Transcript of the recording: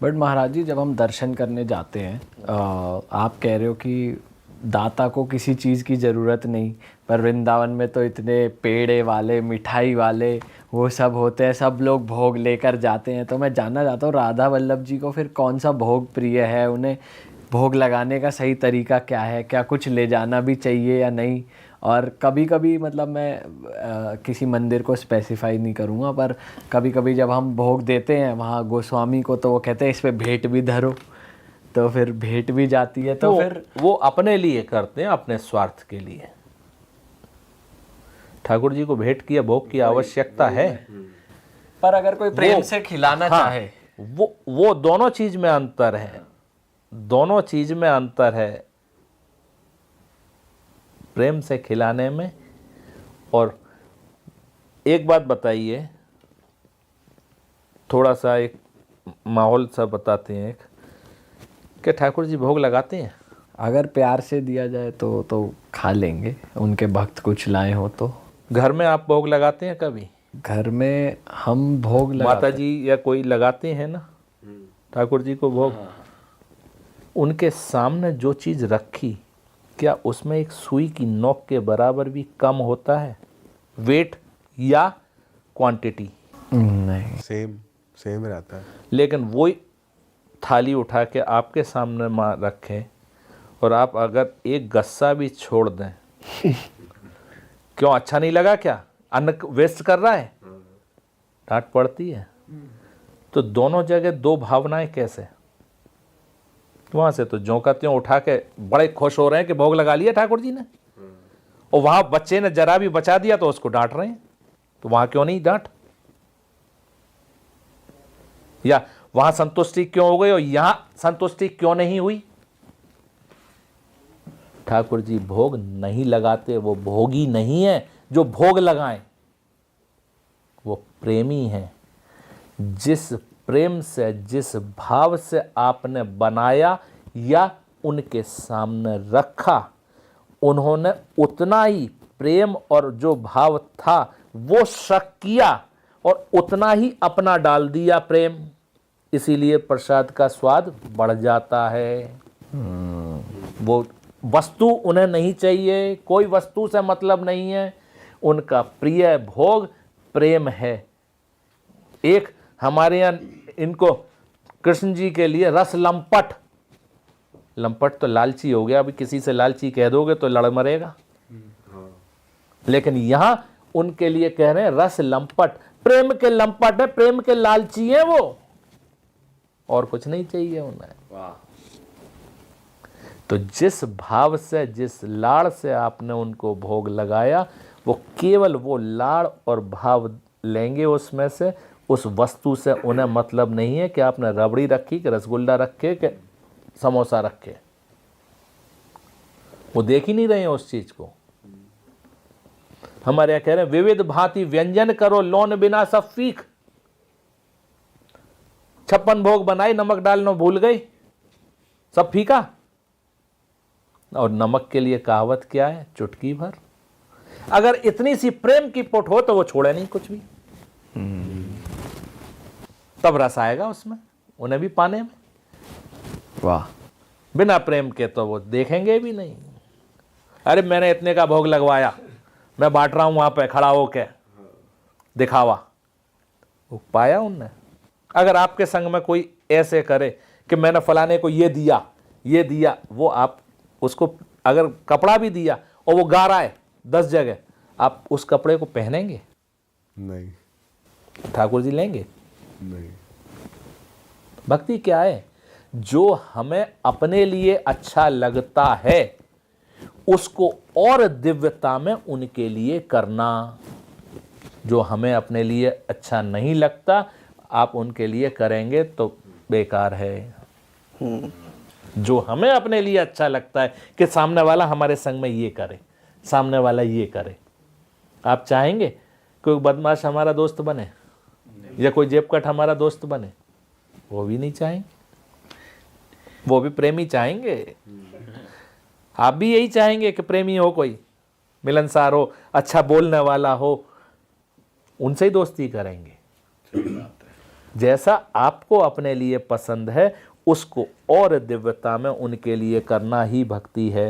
But महाराज जी, जब हम दर्शन करने जाते हैं, आप कह रहे हो कि दाता को किसी चीज़ की ज़रूरत नहीं, पर वृंदावन में तो इतने पेड़े वाले, मिठाई वाले, वो सब होते हैं, सब लोग भोग लेकर जाते हैं। तो मैं जानना चाहता हूँ, राधा वल्लभ जी को फिर कौन सा भोग प्रिय है? उन्हें भोग लगाने का सही तरीका क्या है? क्या कुछ ले जाना भी चाहिए या नहीं? और कभी कभी मतलब मैं किसी मंदिर को स्पेसिफाई नहीं करूँगा, पर कभी कभी जब हम भोग देते हैं वहाँ गोस्वामी को, तो वो कहते हैं इस पे भेंट भी धरो, तो फिर भेंट भी जाती है। तो फिर वो अपने लिए करते हैं, अपने स्वार्थ के लिए। ठाकुर जी को भेंट किया भोग की आवश्यकता है, पर अगर कोई प्रेम से खिलाना चाहे, वो दोनों चीज में अंतर है। दोनों चीज में अंतर है, प्रेम से खिलाने में। और एक बात बताइए, थोड़ा सा एक माहौल सा बताते हैं, एक कि ठाकुर जी भोग लगाते हैं? अगर प्यार से दिया जाए तो खा लेंगे, उनके भक्त कुछ लाए हो तो। घर में आप भोग लगाते हैं कभी? घर में हम भोग लगाते माता जी या कोई लगाते हैं ना ठाकुर जी को भोग। उनके सामने जो चीज रखी, क्या उसमें एक सुई की नोक के बराबर भी कम होता है वेट या क्वांटिटी? नहीं, सेम रहता है। लेकिन वही थाली उठा के आपके सामने माँ रखें और आप अगर एक गस्सा भी छोड़ दें, क्यों अच्छा नहीं लगा? क्या अन्न वेस्ट कर रहा है? डांट पड़ती है। तो दोनों जगह दो भावनाएं कैसे? वहां से तो ज्यों का त्यों उठा के बड़े खुश हो रहे हैं कि भोग लगा लिया ठाकुर जी ने, और वहां बच्चे ने जरा भी बचा दिया तो उसको डांट रहे हैं। तो वहां क्यों नहीं डांट? या वहां संतुष्टि क्यों हो गई और यहां संतुष्टि क्यों नहीं हुई? ठाकुर जी भोग नहीं लगाते, वो भोगी नहीं है जो भोग लगाएं, वो प्रेमी है। जिस प्रेम से, जिस भाव से आपने बनाया या उनके सामने रखा, उन्होंने उतना ही प्रेम और जो भाव था वो शक किया और उतना ही अपना डाल दिया प्रेम। इसीलिए प्रसाद का स्वाद बढ़ जाता है। वो वस्तु उन्हें नहीं चाहिए, कोई वस्तु से मतलब नहीं है, उनका प्रिय भोग प्रेम है। एक हमारे यहाँ इनको कृष्ण जी के लिए रस लंपट, लंपट तो लालची हो गया, अभी किसी से लालची कह दोगे तो लड़ मरेगा। लेकिन यहां उनके लिए कह रहे हैं रस लंपट, प्रेम के लंपट है, प्रेम के लालची है वो, और कुछ नहीं चाहिए उन्हें। तो जिस भाव से, जिस लाड़ से आपने उनको भोग लगाया, वो केवल वो लाड़ और भाव लेंगे उसमें से। उस वस्तु से उन्हें मतलब नहीं है कि आपने रबड़ी रखी, कि रसगुल्ला रखे, कि समोसा रखे। वो देख ही नहीं रहे हैं उस चीज को। हमारे यहां कह रहे हैं विविध भांति व्यंजन करो, लौन बिना सब फीक। 56 भोग बनाई, नमक डालना भूल गई, सब फीका। और नमक के लिए कहावत क्या है? चुटकी भर। अगर इतनी सी प्रेम की पुट हो तो वो छोड़े नहीं कुछ भी। तब रस आएगा उसमें, उन्हें भी पाने में। वाह। बिना प्रेम के तो वो देखेंगे भी नहीं। अरे मैंने इतने का भोग लगवाया, मैं बांट रहा हूं वहां पे खड़ा होके, दिखावा। वो पाया उनने? अगर आपके संग में कोई ऐसे करे कि मैंने फलाने को ये दिया, ये दिया, वो आप उसको अगर कपड़ा भी दिया और वो गा रहा है 10 जगह, आप उस कपड़े को पहनेंगे? नहीं। ठाकुर जी लेंगे? नहीं। भक्ति क्या है? जो हमें अपने लिए अच्छा लगता है उसको और दिव्यता में उनके लिए करना। जो हमें अपने लिए अच्छा नहीं लगता आप उनके लिए करेंगे तो बेकार है। जो हमें अपने लिए अच्छा लगता है कि सामने वाला हमारे संग में ये करे, सामने वाला ये करे, आप चाहेंगे कोई बदमाश हमारा दोस्त बने या कोई जेबकट हमारा दोस्त बने? वो भी नहीं चाहेंगे, वो भी प्रेमी चाहेंगे। आप भी यही चाहेंगे कि प्रेमी हो, कोई मिलनसार हो, अच्छा बोलने वाला हो, उनसे ही दोस्ती करेंगे। जैसा आपको अपने लिए पसंद है उसको और दिव्यता में उनके लिए करना ही भक्ति है।